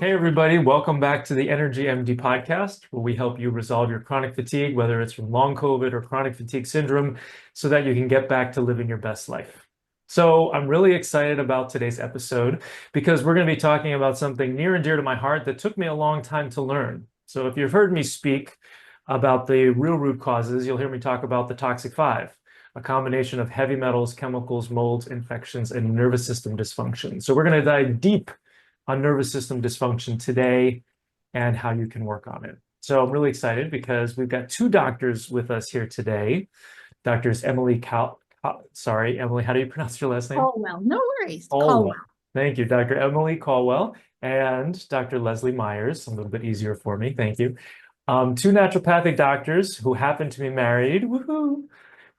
Hey, everybody, welcome back to the Energy MD podcast, where we help you resolve your chronic fatigue, whether it's from long COVID or chronic fatigue syndrome, so that you can get back to living your best life. So, I'm really excited about today's episode because we're going to be talking about something near and dear to my heart that took me a long time to learn. So, if you've heard me speak about the real root causes, you'll hear me talk about the toxic five, a combination of heavy metals, chemicals, molds, infections, and nervous system dysfunction. So, we're going to dive deep on nervous system dysfunction today and how you can work on it. So I'm really excited because we've got two doctors with us here today. Doctors Emily, how do you pronounce your last name? Colwell, no worries. Colwell. Colwell. Thank you, Dr. Emily Colwell and Dr. Leslie Meyers. A little bit easier for me. Thank you. Two naturopathic doctors who happen to be married, woohoo,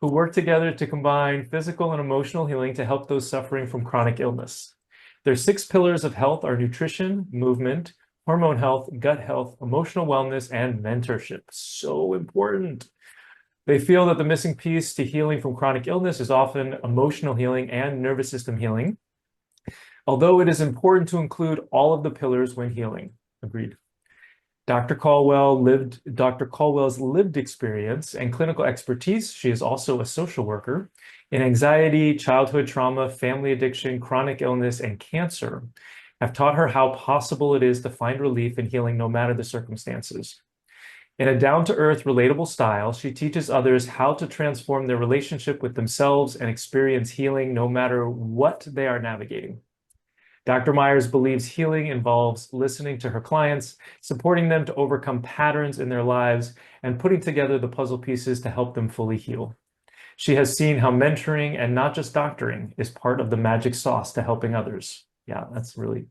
who work together to combine physical and emotional healing to help those suffering from chronic illness. Their six pillars of health are nutrition, movement, hormone health, gut health, emotional wellness, and mentorship. So important. They feel that the missing piece to healing from chronic illness is often emotional healing and nervous system healing, although it is important to include all of the pillars when healing. Agreed. Dr. Colwell's lived experience and clinical expertise, she is also a social worker, in anxiety, childhood trauma, family addiction, chronic illness, and cancer, have taught her how possible it is to find relief and healing no matter the circumstances. In a down-to-earth, relatable style, she teaches others how to transform their relationship with themselves and experience healing no matter what they are navigating. Dr. Meyers believes healing involves listening to her clients, supporting them to overcome patterns in their lives, and putting together the puzzle pieces to help them fully heal. She has seen how mentoring and not just doctoring is part of the magic sauce to helping others. Yeah, that's really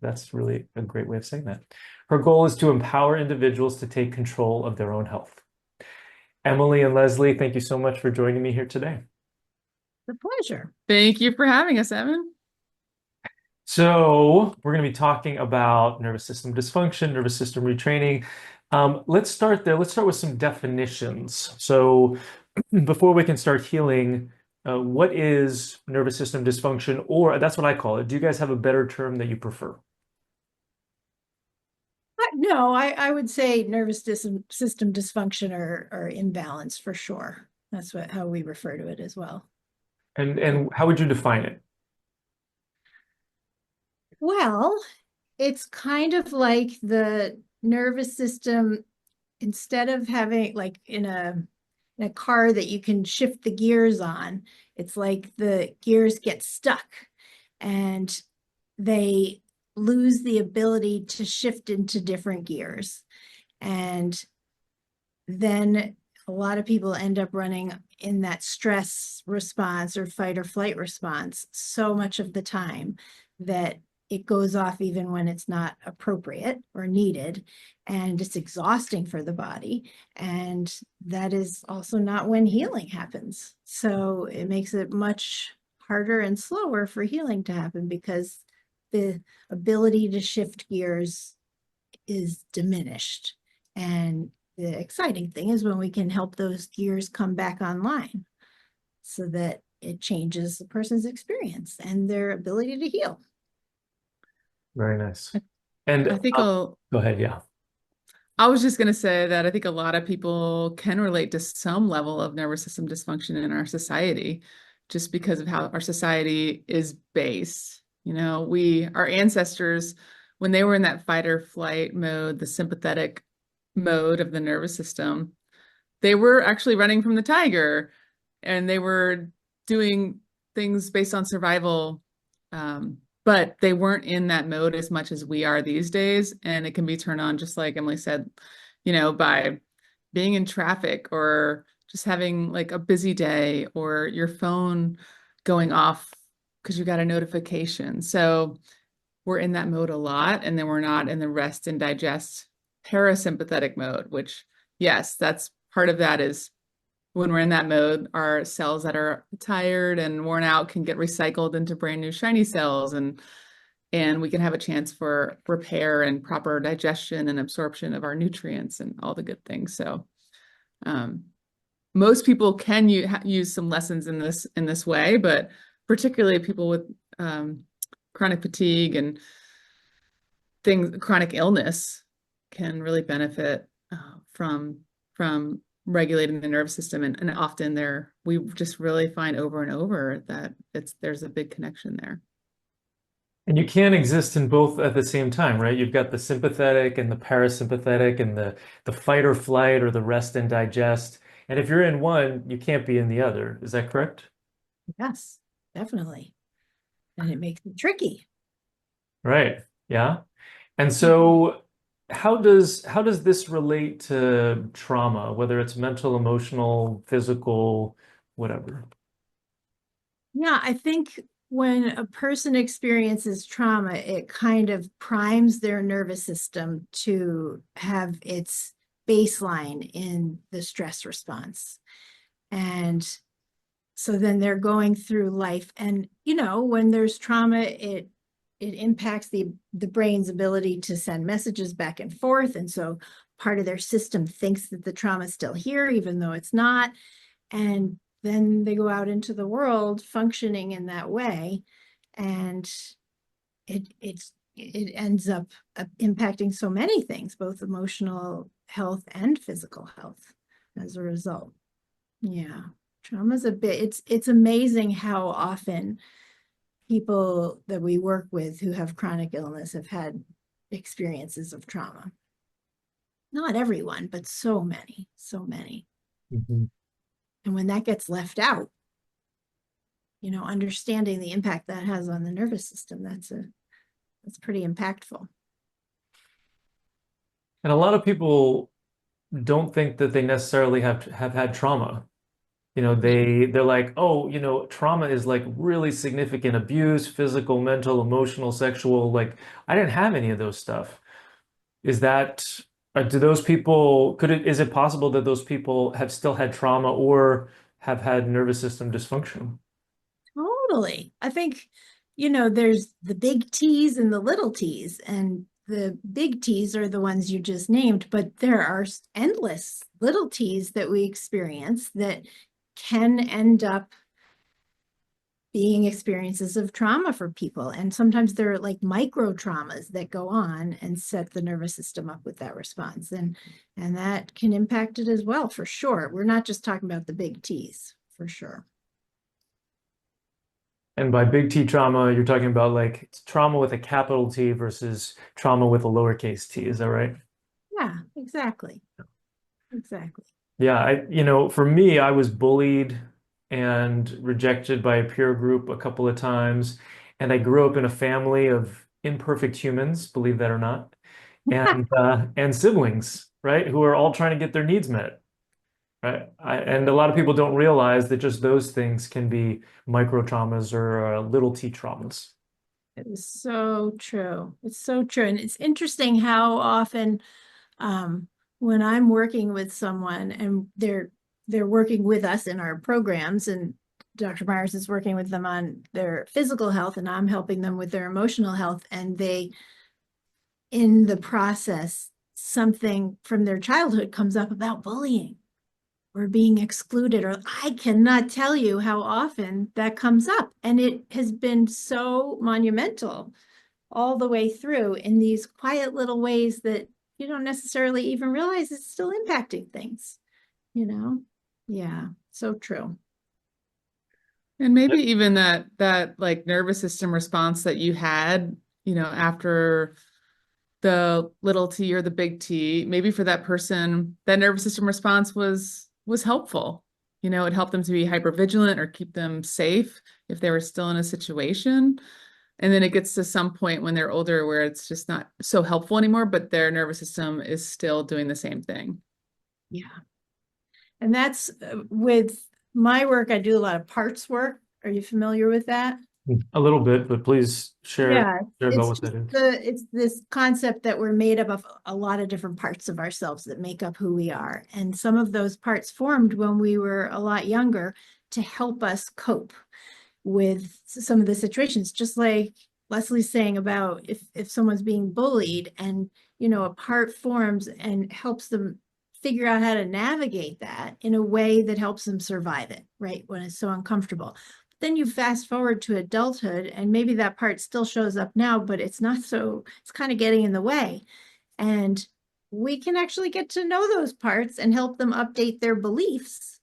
a great way of saying that. Her goal is to empower individuals to take control of their own health. Emily and Leslie, thank you so much for joining me here today. The pleasure. Thank you for having us, Evan. So we're going to be talking about nervous system dysfunction, nervous system retraining. Let's start there. Let's start with some definitions. So before we can start healing, what is nervous system dysfunction? Or that's what I call it. Do you guys have a better term that you prefer? No, I would say nervous system dysfunction or imbalance for sure. That's how we refer to it as well. And how would you define it? Well, it's kind of like the nervous system, instead of having like in a car that you can shift the gears on, it's like the gears get stuck and they lose the ability to shift into different gears. And then a lot of people end up running in that stress response or fight or flight response so much of the time that it goes off even when it's not appropriate or needed, and it's exhausting for the body. And that is also not when healing happens. So it makes it much harder and slower for healing to happen because the ability to shift gears is diminished. And the exciting thing is when we can help those gears come back online so that it changes the person's experience and their ability to heal. Very nice. And I think go ahead, yeah. I was just going to say that I think a lot of people can relate to some level of nervous system dysfunction in our society just because of how our society is based. Our ancestors, when they were in that fight or flight mode, the sympathetic mode of the nervous system, they were actually running from the tiger and they were doing things based on survival. But they weren't in that mode as much as we are these days. And it can be turned on, just like Emily said, by being in traffic or just having like a busy day or your phone going off because you got a notification. So we're in that mode a lot. And then we're not in the rest and digest parasympathetic mode, which, yes, that's part of that is when we're in that mode, our cells that are tired and worn out can get recycled into brand new shiny cells, and we can have a chance for repair and proper digestion and absorption of our nutrients and all the good things. So most people can use some lessons in this way, but particularly people with chronic fatigue and chronic illness can really benefit from regulating the nervous system, and often we just really find over and over that there's a big connection there. And you can't exist in both at the same time, right? You've got the sympathetic and the parasympathetic and the fight or flight or the rest and digest. And if you're in one, you can't be in the other. Is that correct? Yes, definitely. And it makes it tricky. Right. Yeah. And so how does this relate to trauma, whether it's mental, emotional, physical, whatever? Yeah, I think when a person experiences trauma, it kind of primes their nervous system to have its baseline in the stress response. And so then they're going through life. And, when there's trauma, it impacts the brain's ability to send messages back and forth. And so part of their system thinks that the trauma is still here, even though it's not. And then they go out into the world functioning in that way, and it ends up impacting so many things, both emotional health and physical health as a result. Yeah, trauma's it's amazing how often people that we work with who have chronic illness have had experiences of trauma. Not everyone, but so many, so many. Mhm. And when that gets left out, understanding the impact that has on the nervous system, that's pretty impactful. And a lot of people don't think that they necessarily have had trauma. They're like, oh, trauma is like really significant abuse, physical, mental, emotional, sexual. Like, I didn't have any of those stuff. Is that, do those people, is it possible that those people have still had trauma or have had nervous system dysfunction? Totally. I think, there's the big T's and the little T's, and the big T's are the ones you just named, but there are endless little T's that we experience that can end up being experiences of trauma for people. And sometimes they're like micro traumas that go on and set the nervous system up with that response. And that can impact it as well, for sure. We're not just talking about the big T's, for sure. And by big T trauma, you're talking about like trauma with a capital T versus trauma with a lowercase t. Is that right? Yeah, exactly. Exactly. Yeah, for me, I was bullied and rejected by a peer group a couple of times. And I grew up in a family of imperfect humans, believe that or not, and siblings, right, who are all trying to get their needs met. Right. And a lot of people don't realize that just those things can be micro traumas or little t traumas. It is so true. It's so true. And it's interesting how often when I'm working with someone and they're working with us in our programs, and Dr. Meyers is working with them on their physical health, and I'm helping them with their emotional health, and in the process, something from their childhood comes up about bullying or being excluded, or I cannot tell you how often that comes up. And it has been so monumental all the way through in these quiet little ways that you don't necessarily even realize it's still impacting things, Yeah, so true. And maybe even that like nervous system response that you had, after the little T or the big T, maybe for that person, that nervous system response was helpful. It helped them to be hypervigilant or keep them safe if they were still in a situation. And then it gets to some point when they're older where it's just not so helpful anymore, but their nervous system is still doing the same thing. Yeah. And that's with my work, I do a lot of parts work. Are you familiar with that? A little bit, but please share about what that is. It's this concept that we're made up of a lot of different parts of ourselves that make up who we are. And some of those parts formed when we were a lot younger to help us cope with some of the situations, just like Leslie's saying about if someone's being bullied and, a part forms and helps them figure out how to navigate that in a way that helps them survive it, right? When it's so uncomfortable. Then you fast forward to adulthood, and maybe that part still shows up now, but it's not so, it's kind of getting in the way. And we can actually get to know those parts and help them update their beliefs.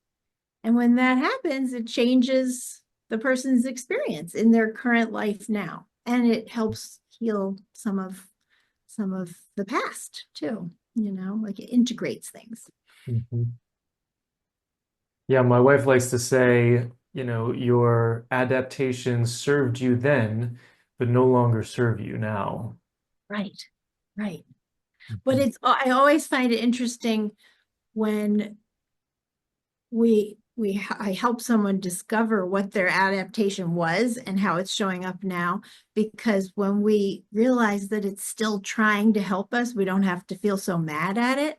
And when that happens, it changes the person's experience in their current life now. And it helps heal some of the past too, like it integrates things. Mhm. Yeah, my wife likes to say, your adaptations served you then, but no longer serve you now. Right, right. But I always find it interesting when I help someone discover what their adaptation was and how it's showing up now, because when we realize that it's still trying to help us, we don't have to feel so mad at it.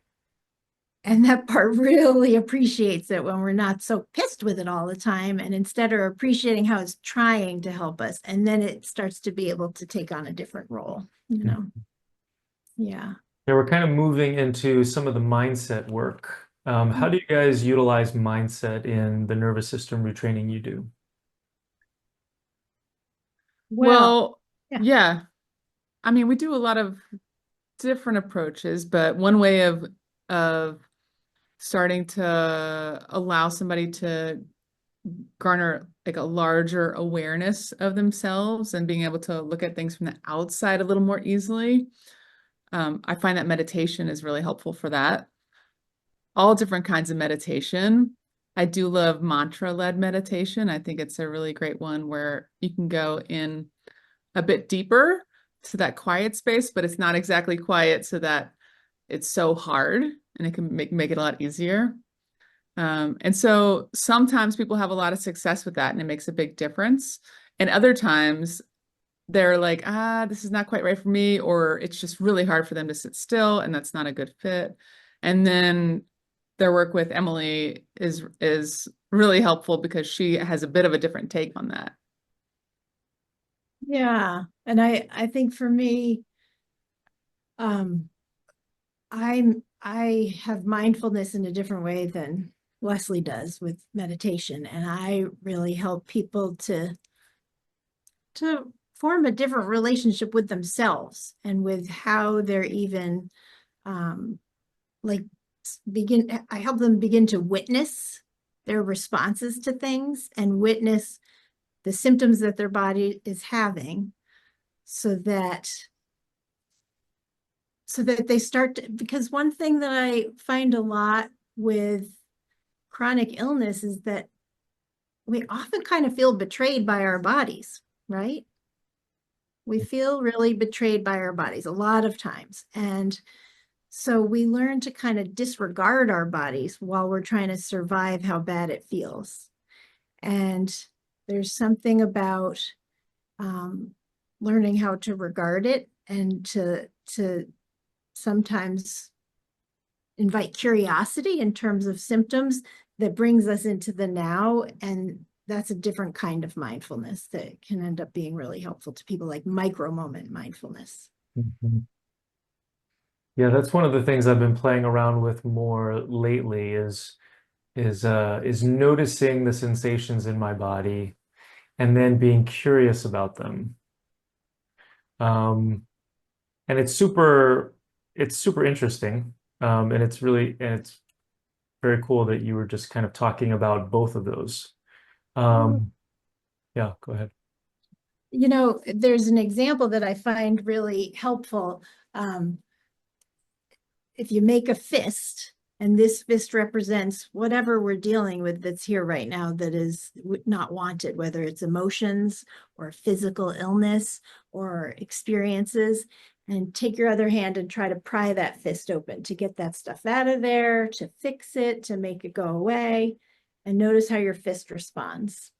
And that part really appreciates it when we're not so pissed with it all the time, and instead are appreciating how it's trying to help us. And then it starts to be able to take on a different role, Yeah. Yeah, we're kind of moving into some of the mindset work. How do you guys utilize mindset in the nervous system retraining you do? Well, Yeah. yeah. I mean, we do a lot of different approaches, but one way of starting to allow somebody to garner like a larger awareness of themselves and being able to look at things from the outside a little more easily. I find that meditation is really helpful for that. All different kinds of meditation. I do love mantra-led meditation. I think it's a really great one where you can go in a bit deeper to that quiet space, but it's not exactly quiet so that it's so hard, and it can make it a lot easier. And so sometimes people have a lot of success with that and it makes a big difference. And other times they're like, this is not quite right for me, or it's just really hard for them to sit still and that's not a good fit. And then their work with Emily is really helpful because she has a bit of a different take on that. Yeah. And I think for me, um, I have mindfulness in a different way than Leslie does with meditation. And I really help people to form a different relationship with themselves and with how they're even like I help them begin to witness their responses to things and witness the symptoms that their body is having, so that they start to, because one thing that I find a lot with chronic illness is that we often kind of feel betrayed by our bodies, right? We feel really betrayed by our bodies a lot of times. And so we learn to kind of disregard our bodies while we're trying to survive how bad it feels. And there's something about learning how to regard it and to sometimes invite curiosity in terms of symptoms that brings us into the now. And that's a different kind of mindfulness that can end up being really helpful to people, like micro moment mindfulness. Mhm. Yeah, that's one of the things I've been playing around with more lately is noticing the sensations in my body and then being curious about them. Um, and it's super interesting. And it's very cool that you were just kind of talking about both of those. Um, yeah, go ahead. There's an example that I find really helpful. If you make a fist, and this fist represents whatever we're dealing with that's here right now that is not wanted, whether it's emotions or physical illness or experiences, and take your other hand and try to pry that fist open to get that stuff out of there, to fix it, to make it go away, and notice how your fist responds.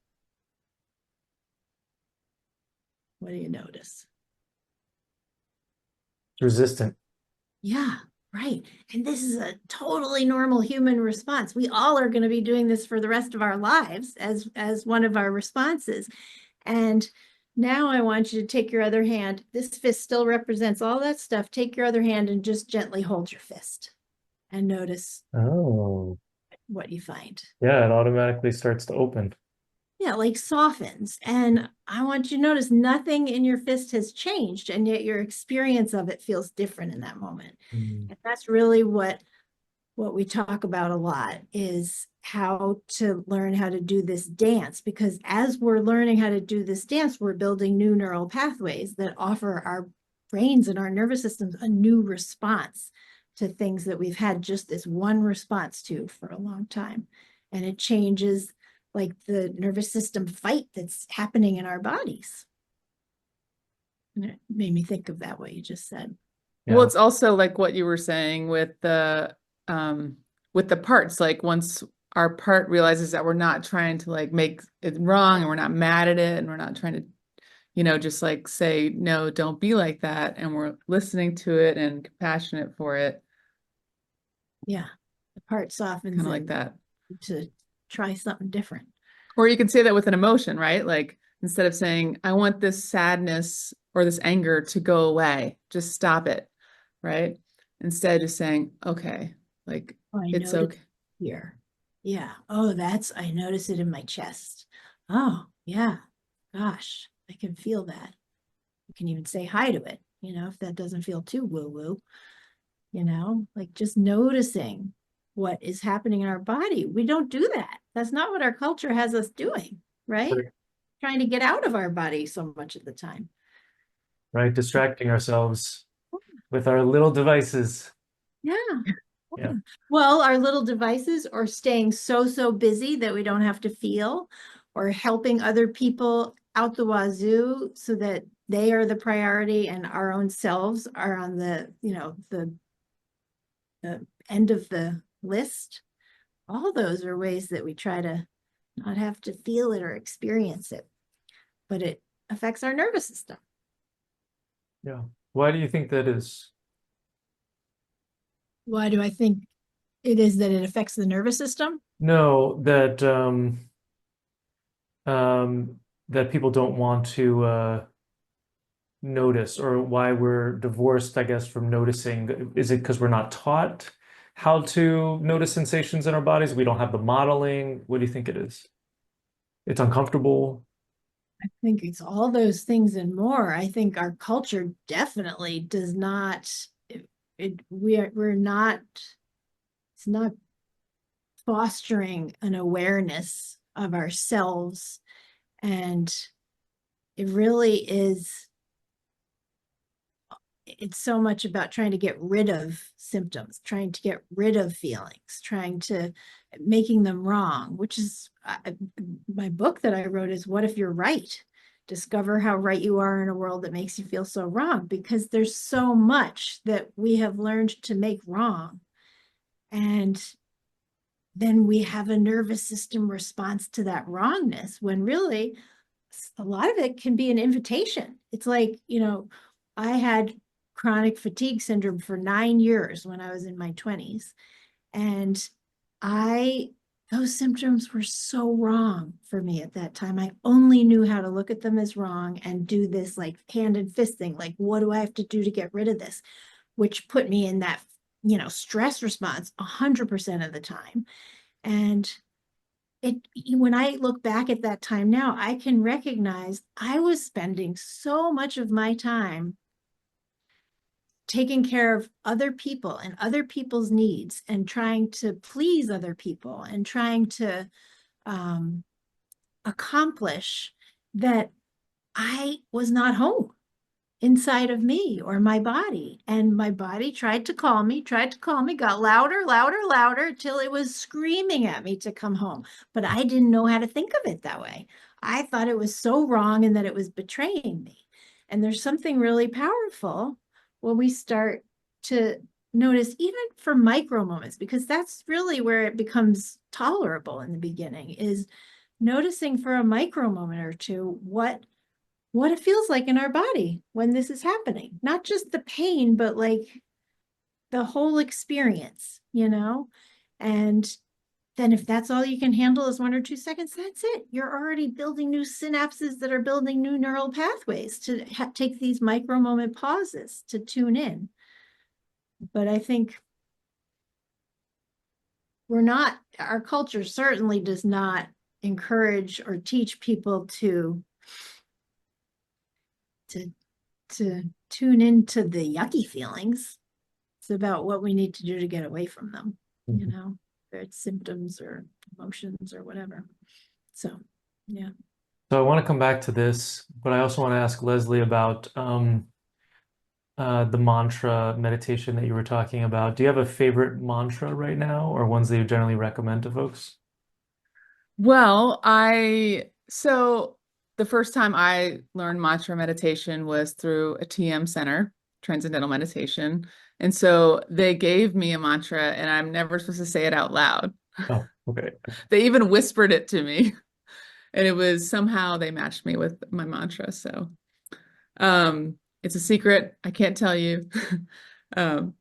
What do you notice? Resistant. Yeah, right. And this is a totally normal human response. We all are going to be doing this for the rest of our lives as one of our responses. And now I want you to take your other hand. This fist still represents all that stuff. Take your other hand and just gently hold your fist and notice Oh, what you find. yeah, it automatically starts to open. yeah, like softens. And I want you to notice nothing in your fist has changed, and yet your experience of it feels different in that moment. Mm. And that's really what we talk about a lot, is how to learn how to do this dance, because as we're learning how to do this dance, we're building new neural pathways that offer our brains and our nervous systems a new response to things that we've had just this one response to for a long time. And it changes like the nervous system fight that's happening in our bodies. And it made me think of that, what you just said. Well, Yeah. it's also like what you were saying with the parts. Like once our part realizes that we're not trying to like make it wrong and we're not mad at it and we're not trying to, just like say, no, don't be like that. And we're listening to it and compassionate for it, Yeah, the part softens kind of like that. to try something different. Or you can say that with an emotion, right? Like instead of saying, I want this sadness or this anger to go away, just stop it, right? Instead, just saying, okay, like Oh, I it's noticed okay. here. Yeah. Oh, I notice it in my chest. Oh, yeah. Gosh, I can feel that. You can even say hi to it, if that doesn't feel too woo-woo, like just noticing what is happening in our body. We don't do that. That's not what our culture has us doing, right? Right. Trying to get out of our body so much of the time. Right. Distracting ourselves with our little devices. Yeah. Yeah. Well, our little devices, or staying so busy that we don't have to feel, or helping other people out the wazoo so that they are the priority and our own selves are on the end of the list. All those are ways that we try to not have to feel it or experience it, but it affects our nervous system. Yeah. Why do you think that is? Why do I think it is that it affects the nervous system? No, that people don't want to notice, or why we're divorced, I guess, from noticing. Is it because we're not taught how to notice sensations in our bodies? We don't have the modeling. What do you think it is? It's uncomfortable. I think it's all those things and more. I think our culture definitely does not, we're not, it's not fostering an awareness of ourselves. And it really is, it's so much about trying to get rid of symptoms, trying to get rid of feelings, trying to making them wrong, which is my book that I wrote is What If You're Right? Discover how right you are in a world that makes you feel so wrong, because there's so much that we have learned to make wrong. And then we have a nervous system response to that wrongness, when really a lot of it can be an invitation. It's like, I had chronic fatigue syndrome for 9 years when I was in my 20s. And those symptoms were so wrong for me at that time. I only knew how to look at them as wrong and do this like hand and fist thing. Like, what do I have to do to get rid of this? Which put me in that, stress response 100% of the time. And when I look back at that time now, I can recognize I was spending so much of my time taking care of other people and other people's needs and trying to please other people and trying to accomplish, that I was not home inside of me or my body. And my body tried to call me, got louder, louder, louder, till it was screaming at me to come home. But I didn't know how to think of it that way. I thought it was so wrong and that it was betraying me. And there's something really powerful when we start to notice, even for micro moments, because that's really where it becomes tolerable in the beginning, is noticing for a micro moment or two what it feels like in our body when this is happening. Not just the pain, but like the whole experience, And then if that's all you can handle is 1 or 2 seconds, that's it. You're already building new synapses that are building new neural pathways to take these micro moment pauses to tune in. But I think our culture certainly does not encourage or teach people to tune into the yucky feelings. It's about what we need to do to get away from them, you know, whether it's symptoms or emotions or whatever. So, yeah. So I want to come back to this, but I also want to ask Leslie about the mantra meditation that you were talking about. Do you have a favorite mantra right now, or ones that you generally recommend to folks? Well, so the first time I learned mantra meditation was through a TM center, Transcendental Meditation. And so they gave me a mantra and I'm never supposed to say it out loud. Oh, okay. They even whispered it to me. And it was somehow they matched me with my mantra. So it's a secret. I can't tell you. Um,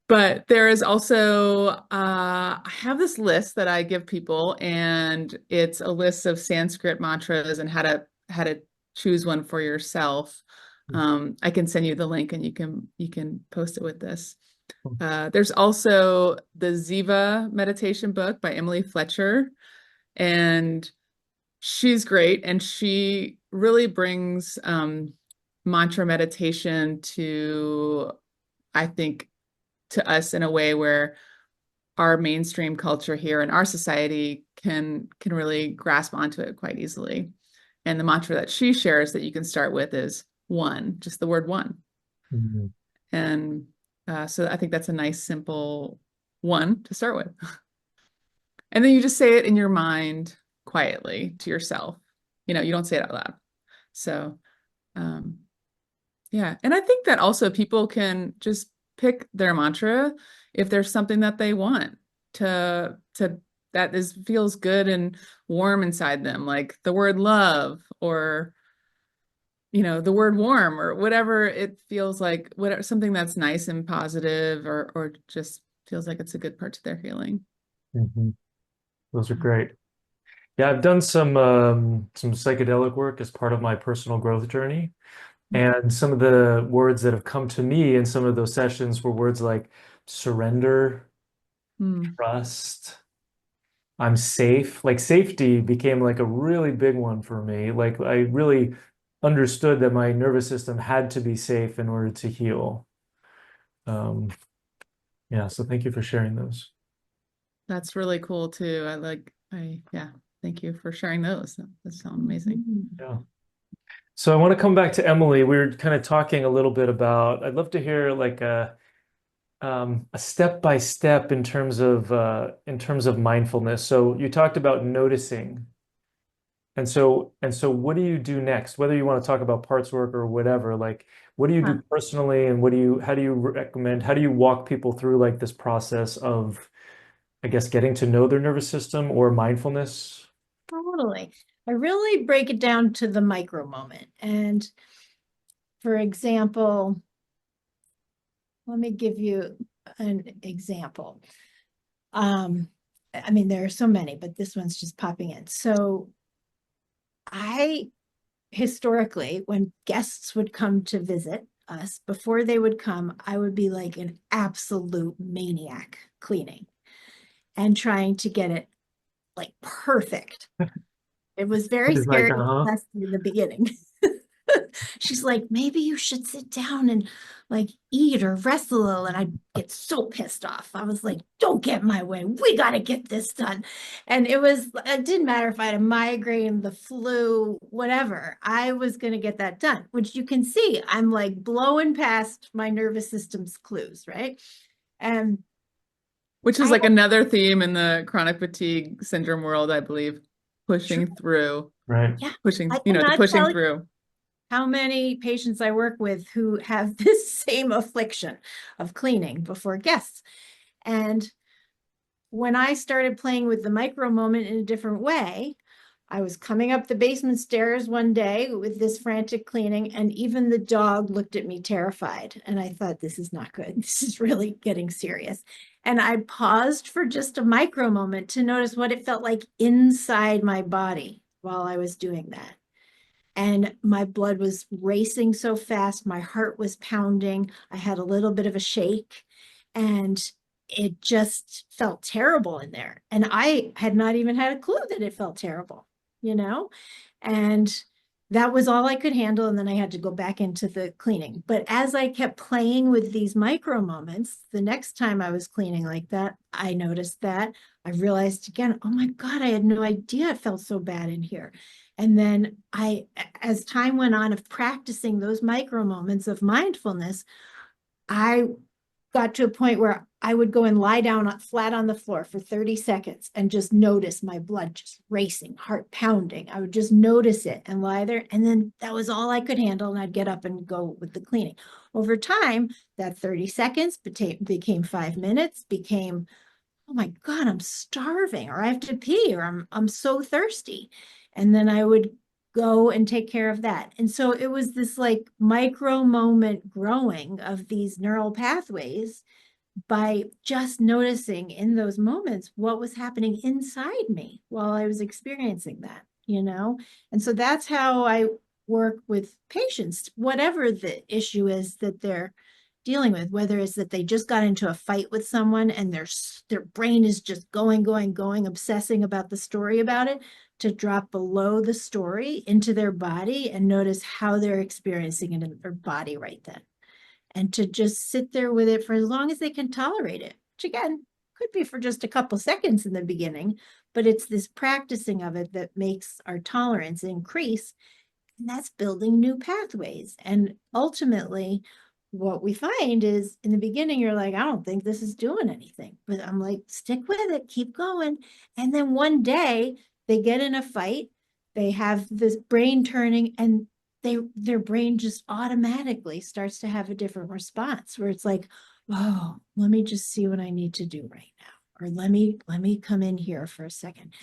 But there is also, I have this list that I give people, and it's a list of Sanskrit mantras and how to choose one for yourself. I can send you the link, and you can post it with this. There's also the Ziva meditation book by Emily Fletcher, and she's great, and she really brings mantra meditation to, I think, to us in a way where our mainstream culture here in our society can really grasp onto it quite easily. And the mantra that she shares that you can start with is one, just the word one. Mhm. And so I think that's a nice, simple one to start with. And then you just say it in your mind quietly to yourself. You know, you don't say it out loud. So, yeah. And I think that also people can just pick their mantra if there's something that they want to that feels good and warm inside them, like the word love, or the word warm, or whatever it feels like, whatever, something that's nice and positive, or just feels like it's a good part to their healing. Mhm. Those are great. Yeah, I've done some psychedelic work as part of my personal growth journey. And some of the words that have come to me in some of those sessions were words like surrender, Mm. trust, I'm safe. Like safety became like a really big one for me. Like I really understood that my nervous system had to be safe in order to heal. Um, yeah, so thank you for sharing those. That's really cool too. Yeah, thank you for sharing those. That sounds amazing. Yeah. So I want to come back to Emily. We were kind of talking a little bit about, I'd love to hear like a step by step in terms of mindfulness. So you talked about noticing. And so what do you do next? Whether you want to talk about parts work or whatever, like what do you Huh. do personally and how do you recommend, how do you walk people through like this process of, I guess, getting to know their nervous system or mindfulness? Totally. I really break it down to the micro moment. And for example, let me give you an example. I mean, there are so many, but this one's just popping in. So I historically, when guests would come to visit us, before they would come, I would be like an absolute maniac cleaning and trying to get it like perfect. It was very It's like, scary uh-huh. in the beginning. She's like, maybe you should sit down and like eat or rest a little. And I'd get so pissed off. I was like, don't get in my way. We got to get this done. And it didn't matter if I had a migraine, the flu, whatever. I was going to get that done, which you can see I'm like blowing past my nervous system's clues, right? And Which is I like another theme in the chronic fatigue syndrome world, I believe, pushing through, Right. yeah, pushing, I the cannot pushing tell through. how many patients I work with who have this same affliction of cleaning before guests. And when I started playing with the micro moment in a different way, I was coming up the basement stairs one day with this frantic cleaning, and even the dog looked at me terrified. And I thought, this is not good. This is really getting serious. And I paused for just a micro moment to notice what it felt like inside my body while I was doing that. And my blood was racing so fast. My heart was pounding. I had a little bit of a shake. And it just felt terrible in there. And I had not even had a clue that it felt terrible, you know? And that was all I could handle. And then I had to go back into the cleaning. But as I kept playing with these micro moments, the next time I was cleaning like that, I noticed that. I realized again, oh my God, I had no idea it felt so bad in here. And then as time went on of practicing those micro moments of mindfulness, I got to a point where I would go and lie down flat on the floor for 30 seconds and just notice my blood just racing, heart pounding. I would just notice it and lie there. And then that was all I could handle. And I'd get up and go with the cleaning. Over time, that 30 seconds became 5 minutes, became, oh my God, I'm starving, or I have to pee, or I'm so thirsty. And then I would go and take care of that. And so it was this like micro moment growing of these neural pathways by just noticing in those moments what was happening inside me while I was experiencing that, you know? And so that's how I work with patients, whatever the issue is that they're dealing with, whether it's that they just got into a fight with someone and their brain is just going, obsessing about the story about it, to drop below the story into their body and notice how they're experiencing it in their body right then. And to just sit there with it for as long as they can tolerate it, which again, could be for just a couple seconds in the beginning, but it's this practicing of it that makes our tolerance increase. And that's building new pathways. And ultimately, what we find is in the beginning, you're like, I don't think this is doing anything. But I'm like, stick with it, keep going. And then one day they get in a fight, they have this brain turning, and their brain just automatically starts to have a different response where it's like, oh, let me just see what I need to do right now. Or let me come in here for a second.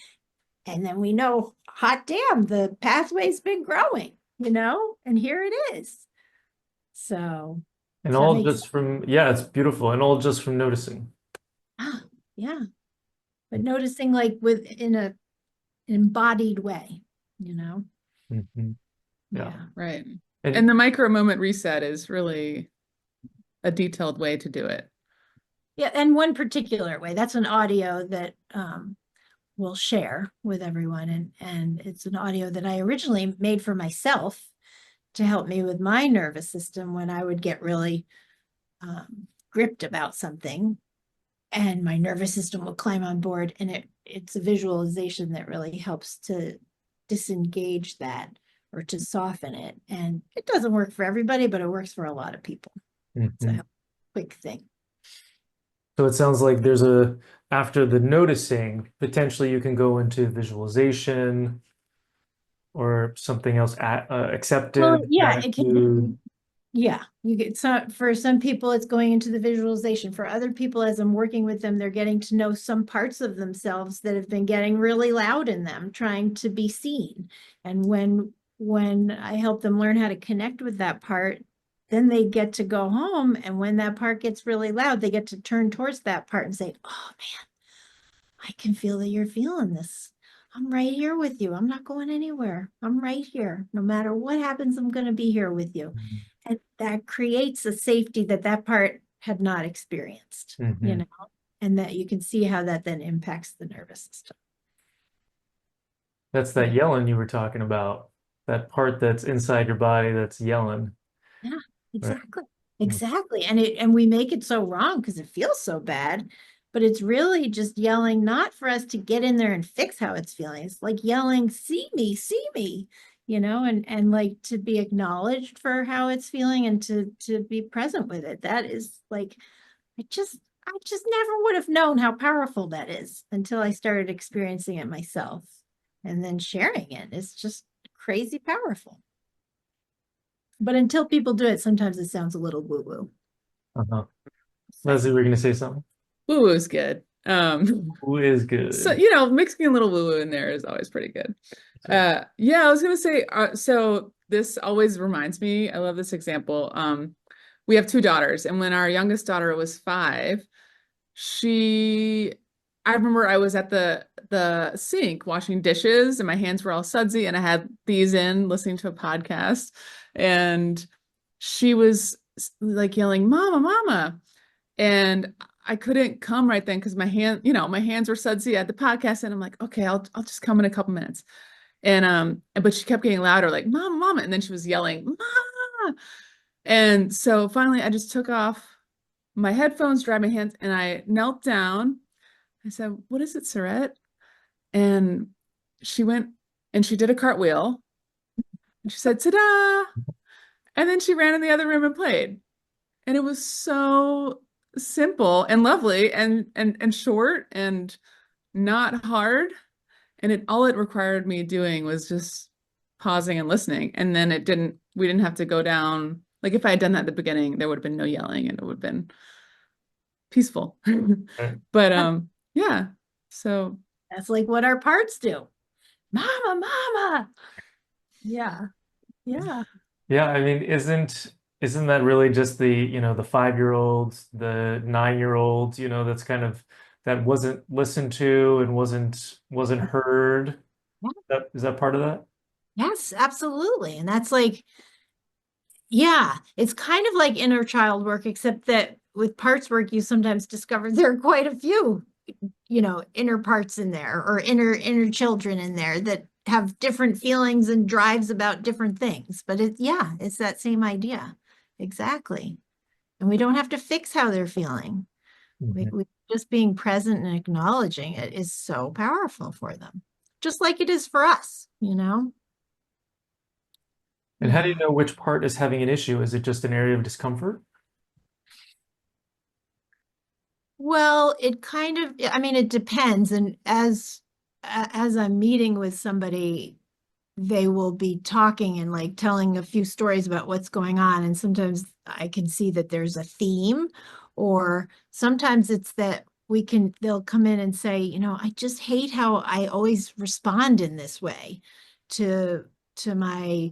And then we know, hot damn, the pathway's been growing, you know, and here it is. So And does that all make just sense? from, yeah, it's beautiful. And all just from noticing. Ah, yeah. But noticing like in an embodied way, you know? Mhm. Yeah. Yeah. Right. And And the micro moment reset is really a detailed way to do it. Yeah. And one particular way, that's an audio that we'll share with everyone. And it's an audio that I originally made for myself to help me with my nervous system when I would get really gripped about something and my nervous system will climb on board. And it's a visualization that really helps to disengage that or to soften it. And it doesn't work for everybody, but it works for a lot of people. It's Mhm. a quick thing. So it sounds like after the noticing, potentially you can go into visualization or something else, Well, acceptance, yeah, it gratitude. can. Yeah, you get for some people, it's going into the visualization. For other people, as I'm working with them, they're getting to know some parts of themselves that have been getting really loud in them, trying to be seen. And when I help them learn how to connect with that part, then they get to go home. And when that part gets really loud, they get to turn towards that part and say, oh man, I can feel that you're feeling this. I'm right here with you. I'm not going anywhere. I'm right here. No matter what happens, I'm going to be here with you. And that creates a safety that part had not experienced, you Mhm. know, and that you can see how that then impacts the nervous system. That's that Yeah. yelling you were talking about, that part that's inside your body that's yelling. Yeah, Right. exactly. Exactly. And we make it so wrong because it feels so bad, but it's really just yelling, not for us to get in there and fix how it's feeling. It's like yelling, see me, you know, and like to be acknowledged for how it's feeling and to be present with it. That is like, I just never would have known how powerful that is until I started experiencing it myself. And then sharing it. It's just crazy powerful. But until people do it, sometimes it sounds a little woo-woo. Uh-huh. So, Leslie, we're going to say something. Woo woo is good. Who is So, good? mixing a little woo woo in there is always pretty good. So, Yeah, I was gonna say, so this always reminds me, I love this example. We have two daughters, and when our youngest daughter was 5, she, I remember I was at the sink washing dishes, and my hands were all sudsy, and I had these in listening to a podcast, and she was like yelling, "Mama, Mama!" And I couldn't come right then because my hands were sudsy at the podcast, and I'm like, okay, I'll just come in a couple minutes. And but she kept getting louder, like, Mama, Mama, and then she was yelling, Mama. And so finally I just took off my headphones, dried my hands, and I knelt down. I said, "What is it, Surette?" And she went and she did a cartwheel, and she said, "Ta-da!" And then she ran in the other room and played. And it was so simple and lovely and short and not hard. And all it required me doing was just pausing and listening. And then we didn't have to go down. Like if I had done that at the beginning, there would have been no yelling and it would have been peaceful. Right. But yeah. So That's like what our parts do. Mama, mama. Yeah. Yeah. Yeah, I mean, isn't that really just the, the 5-year-old, the 9-year-old, that's kind of that wasn't listened to and wasn't heard? Is that part of that? Yes, absolutely. And that's like, yeah, it's kind of like inner child work, except that with parts work, you sometimes discover there are quite a few, inner parts in there or inner children in there that have different feelings and drives about different things. But it's that same idea. Exactly. And we don't have to fix how they're feeling. Mhm. We just being present and acknowledging it is so powerful for them, just like it is for us. And how do you Yeah. know which part is having an issue? Is it just an area of discomfort? Well, it depends. And as I'm meeting with somebody, they will be talking and like telling a few stories about what's going on. And sometimes I can see that there's a theme, or sometimes it's that they'll come in and say, I just hate how I always respond in this way to my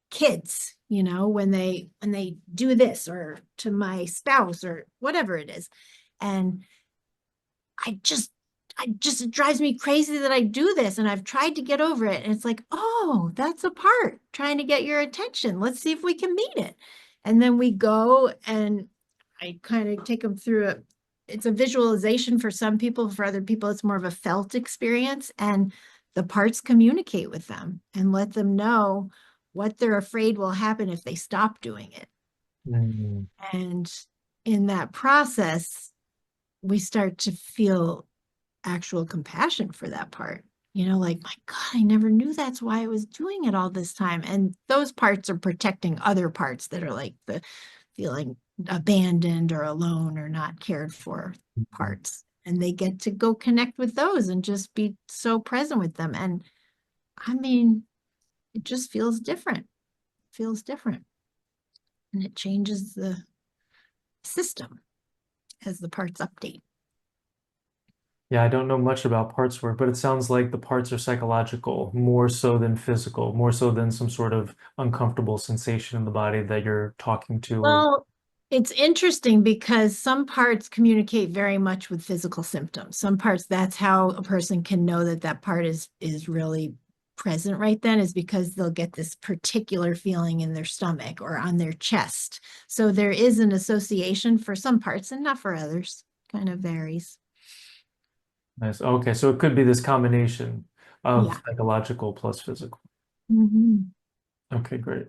kids, when they do this, or to my spouse or whatever it is. And I just it drives me crazy that I do this, and I've tried to get over it. And it's like, oh, that's a part trying to get your attention. Let's see if we can meet it. And then we go and I kind of take them through it's a visualization for some people. For other people, it's more of a felt experience. And the parts communicate with them and let them know what they're afraid will happen if they stop doing it. Mm. And in that process, we start to feel actual compassion for that part. Like, my God, I never knew that's why I was doing it all this time. And those parts are protecting other parts that are like the feeling abandoned or alone or not cared for parts. And they get to go connect with those and just be so present with them. And I mean, it just feels different. Feels different. And it changes the system as the parts update. Yeah, I don't know much about parts work, but it sounds like the parts are psychological more so than physical, more so than some sort of uncomfortable sensation in the body that you're talking to or Well, it's interesting because some parts communicate very much with physical symptoms. Some parts, that's how a person can know that that part is really present right then, is because they'll get this particular feeling in their stomach or on their chest. So there is an association for some parts and not for others. Kind of varies. nice. Okay, so it could be this combination of Yeah. psychological plus physical. Mhm. Okay, great.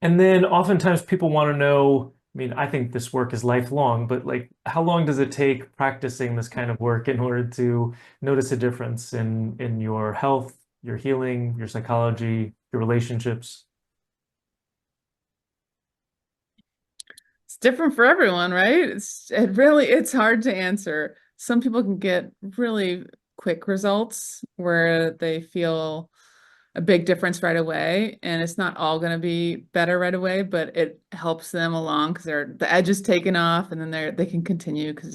And then oftentimes people want to know, I mean, I think this work is lifelong, but like how long does it take practicing this kind of work in order to notice a difference in your health, your healing, your psychology, your relationships? it's different for everyone, right? It's hard to answer. Some people can get really quick results where they feel a big difference right away, and it's not all going to be better right away, but it helps them along because the edge is taken off, and then they can continue because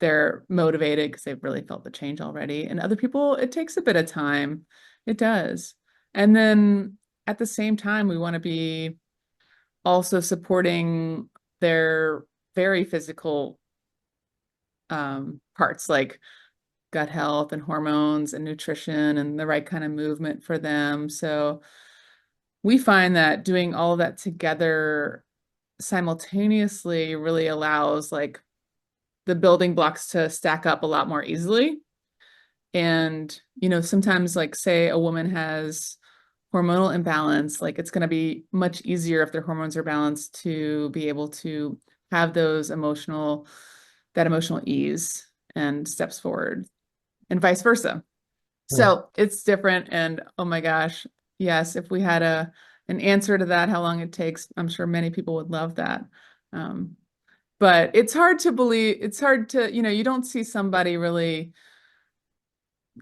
they're motivated because they've really felt the change already. And other people, it takes a bit of time. It does. And then at the same time, we want to be also supporting their very physical parts like gut health and hormones and nutrition and the right kind of movement for them. So we find that doing all of that together simultaneously really allows like the building blocks to stack up a lot more easily. And, sometimes like say a woman has hormonal imbalance, like it's going to be much easier if their hormones are balanced to be able to have that emotional ease and steps forward and vice versa. Yeah. So it's different. And oh my gosh, yes, if we had an answer to that, how long it takes, I'm sure many people would love that. Um, but it's hard to believe, it's hard to, you don't see somebody really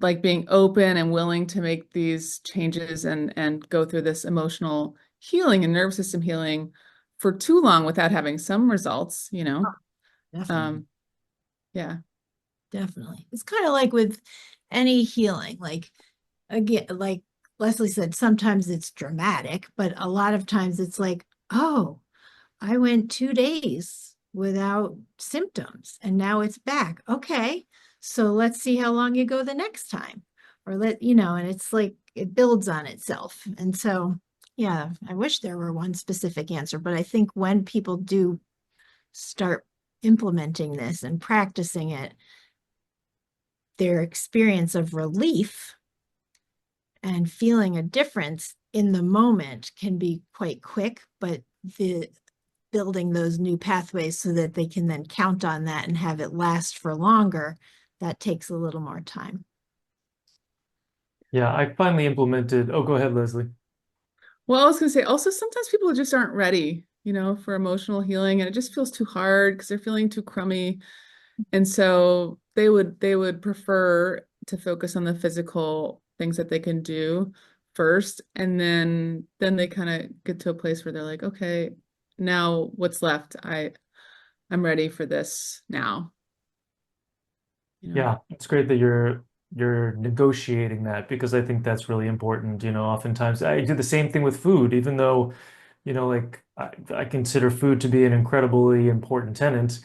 like being open and willing to make these changes and go through this emotional healing and nervous system healing for too long without having some results, Definitely. Yeah. Definitely. It's kind of like with any healing, like again, like Leslie said, sometimes it's dramatic, but a lot of times it's like, oh, I went 2 days without symptoms and now it's back. Okay. So let's see how long you go the next time. Or and it's like it builds on itself. And so, yeah, I wish there were one specific answer, but I think when people do start implementing this and practicing it, their experience of relief and feeling a difference in the moment can be quite quick, but the building those new pathways so that they can then count on that and have it last for longer, that takes a little more time. Yeah, I finally implemented. Oh, go ahead, Leslie. Well, I was going to say also sometimes people just aren't ready, for emotional healing and it just feels too hard because they're feeling too crummy. And so they would prefer to focus on the physical things that they can do first. And then they kind of get to a place where they're like, okay, now what's left? I'm ready for this now. Yeah, it's great that you're negotiating that because I think that's really important. Oftentimes I do the same thing with food, even though, like I consider food to be an incredibly important tenant.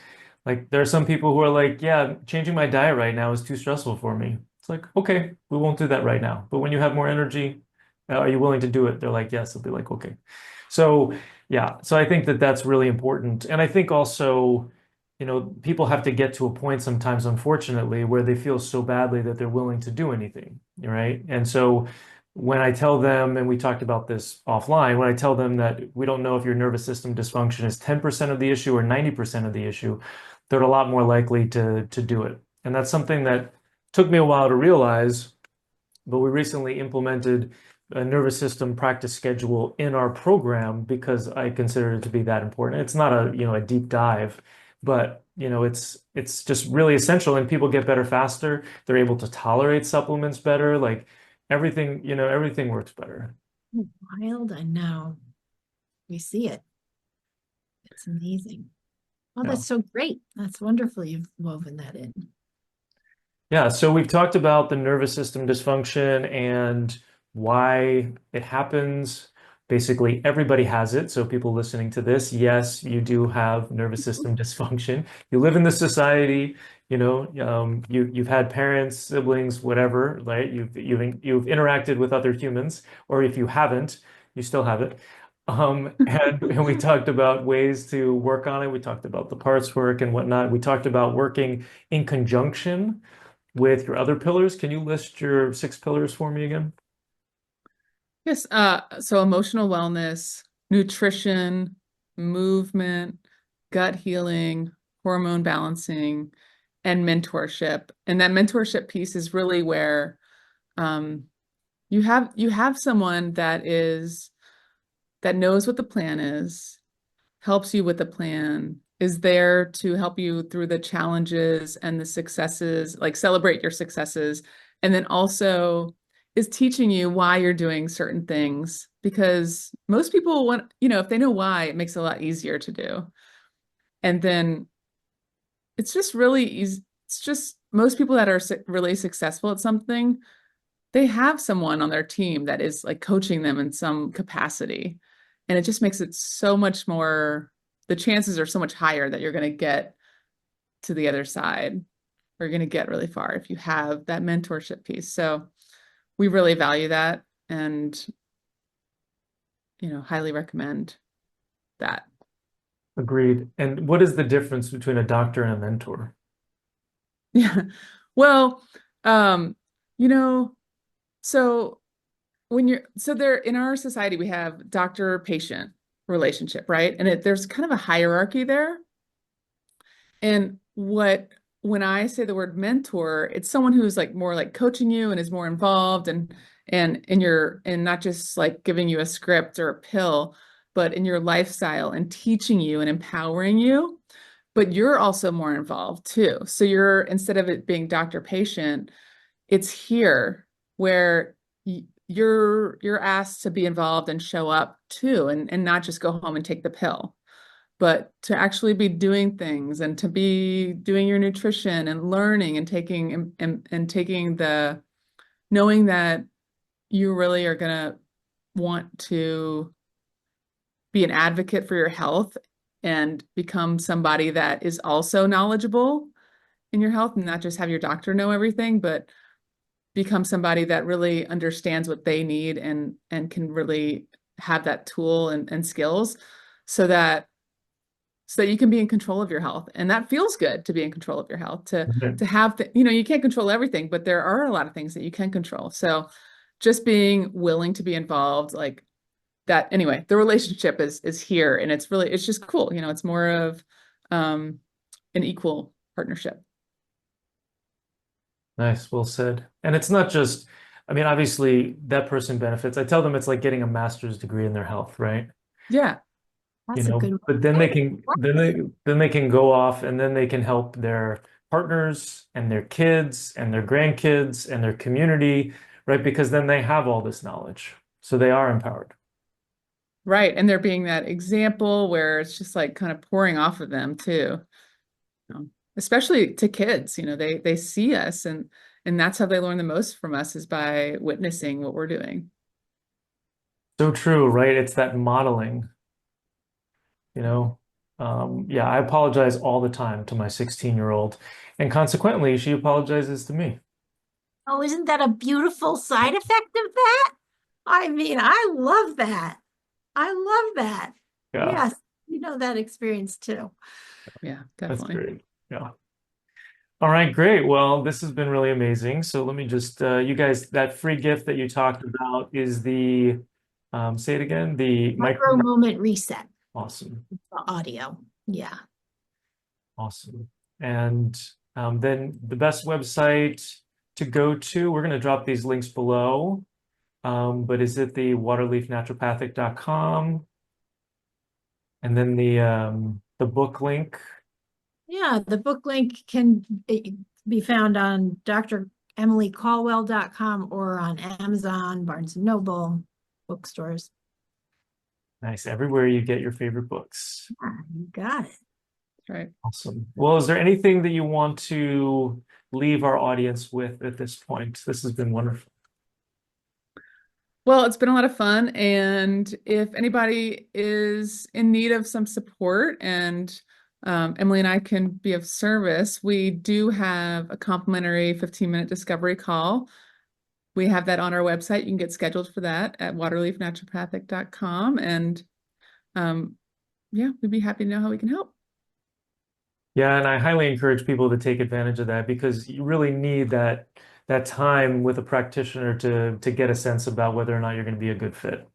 Like there are some people who are like, yeah, changing my diet right now is too stressful for me. It's like, okay, we won't do that right now. But when you have more energy, are you willing to do it? They're like, yes. I'll be like, okay. So yeah, so I think that that's really important. And I think also, people have to get to a point sometimes, unfortunately, where they feel so badly that they're willing to do anything, right? And so when I tell them, and we talked about this offline, when I tell them that we don't know if your nervous system dysfunction is 10% of the issue or 90% of the issue, they're a lot more likely to do it. And that's something that took me a while to realize, but we recently implemented a nervous system practice schedule in our program because I consider it to be that important. It's not a deep dive, but it's just really essential and people get better faster. They're able to tolerate supplements better. Like everything works better. Wild, I know. We see it. It's amazing. Oh, Yeah. that's so great. That's wonderful. You've woven that in. Yeah, so we've talked about the nervous system dysfunction and why it happens. Basically, everybody has it. So people listening to this, yes, you do have nervous system dysfunction. You live in this society, you've had parents, siblings, whatever, right? You've interacted with other humans, or if you haven't, you still have it. And we talked about ways to work on it. We talked about the parts work and whatnot. We talked about working in conjunction with your other pillars. Can you list your 6 pillars for me again? Yes, so emotional wellness, nutrition, movement, gut healing, hormone balancing, and mentorship. And that mentorship piece is really where um, you have someone that knows what the plan is, helps you with the plan, is there to help you through the challenges and the successes, like celebrate your successes, and then also is teaching you why you're doing certain things. Because most people want, if they know why, it makes it a lot easier to do. And then it's just really easy. It's just most people that are really successful at something, they have someone on their team that is like coaching them in some capacity. And it just makes it so much more, the chances are so much higher that you're going to get to the other side or you're going to get really far if you have that mentorship piece. So we really value that and, highly recommend that. Agreed. And what is the difference between a doctor and a mentor? Yeah. Well, um, you know, so so there in our society, we have doctor-patient relationship, right? And there's kind of a hierarchy there. And when I say the word mentor, it's someone who's like more like coaching you and is more involved and not just like giving you a script or a pill, but in your lifestyle and teaching you and empowering you. But you're also more involved too. So you're instead of it being doctor patient, it's here where you're asked to be involved and show up too, and not just go home and take the pill, but to actually be doing things and to be doing your nutrition and learning and taking the knowing that you really are gonna want to be an advocate for your health and become somebody that is also knowledgeable in your health and not just have your doctor know everything, but become somebody that really understands what they need and can really have that tool and skills so that you can be in control of your health. And that feels good to be in control of your health, to have you can't control everything, but there are a lot of things that you can control. So just being willing to be involved, like that, anyway, the relationship is here and it's just cool. It's more of an equal partnership. Nice, well said. And it's not just, I mean, obviously that person benefits. I tell them it's like getting a master's degree in their health, right? Yeah. That's a good one. But then they can go off and then they can help their partners and their kids and their grandkids and their community, right? Because then they have all this knowledge. So they are empowered. Right. And they're being that example where it's just like kind of pouring off of them too. Especially to kids, they see us and that's how they learn the most from us is by witnessing what we're doing. So true, right? It's that modeling, you know. Yeah, I apologize all the time to my 16-year-old, and consequently, she apologizes to me. Oh, isn't that a beautiful side effect of that? I mean, I love that. I love that. Yeah, Yes, that experience too. Yeah, that's definitely. great. Yeah. All right, great. Well, this has been really amazing. So let me just, you guys, that free gift that you talked about is say it again, the Micro moment reset, Awesome. the audio. Yeah. Awesome. And then the best website to go to, we're going to drop these links below. But is it the waterleafnaturopathic.com? And then the book link. Yeah, the book link can be found on dremilycolwell.com or on Amazon, Barnes & Noble, bookstores. Nice. Everywhere you get your favorite books. Yeah, you got it. Right. Awesome. Well, is there anything that you want to leave our audience with at this point? This has been wonderful. Well, it's been a lot of fun. And if anybody is in need of some support and Emily and I can be of service, we do have a complimentary 15-minute discovery call. We have that on our website. You can get scheduled for that at waterleafnaturopathic.com. And yeah, we'd be happy to know how we can help. Yeah, and I highly encourage people to take advantage of that because you really need that time with a practitioner to get a sense about whether or not you're going to be a good fit.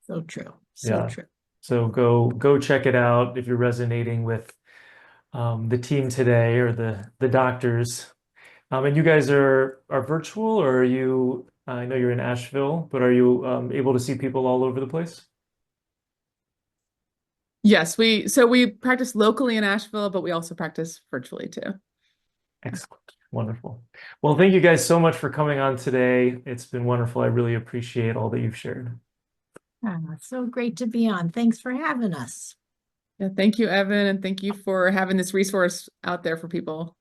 So true. So Yeah. true. So go check it out if you're resonating with the team today or the doctors. And you guys are virtual, or are you? I know you're in Asheville, but are you able to see people all over the place? Yes, we practice locally in Asheville, but we also practice virtually too. Excellent. Wonderful. Well, thank you guys so much for coming on today. It's been wonderful. I really appreciate all that you've shared. So great to be on. Thanks for having us. Yeah, thank you, Evan, and thank you for having this resource out there for people.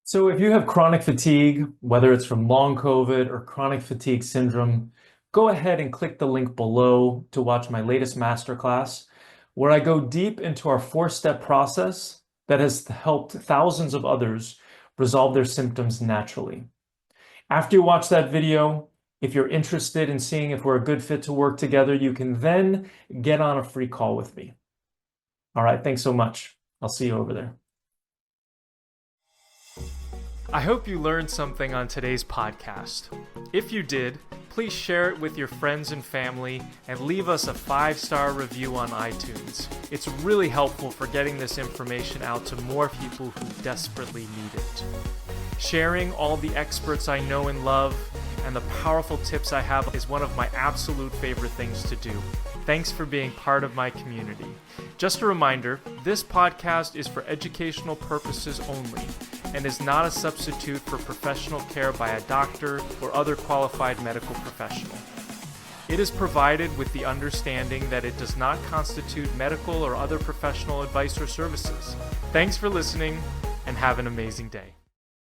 So if you have chronic fatigue, whether it's from long COVID or chronic fatigue syndrome, go ahead and click the link below to watch my latest masterclass, where I go deep into our 4-step process that has helped thousands of others resolve their symptoms naturally. After you watch that video, if you're interested in seeing if we're a good fit to work together, you can then get on a free call with me. All right, thanks so much. I'll see you over there. I hope you learned something on today's podcast. If you did, please share it with your friends and family and leave us a 5-star review on iTunes. It's really helpful for getting this information out to more people who desperately need it. Sharing all the experts I know and love and the powerful tips I have is one of my absolute favorite things to do. Thanks for being part of my community. Just a reminder, this podcast is for educational purposes only and is not a substitute for professional care by a doctor or other qualified medical professional. It is provided with the understanding that it does not constitute medical or other professional advice or services. Thanks for listening and have an amazing day.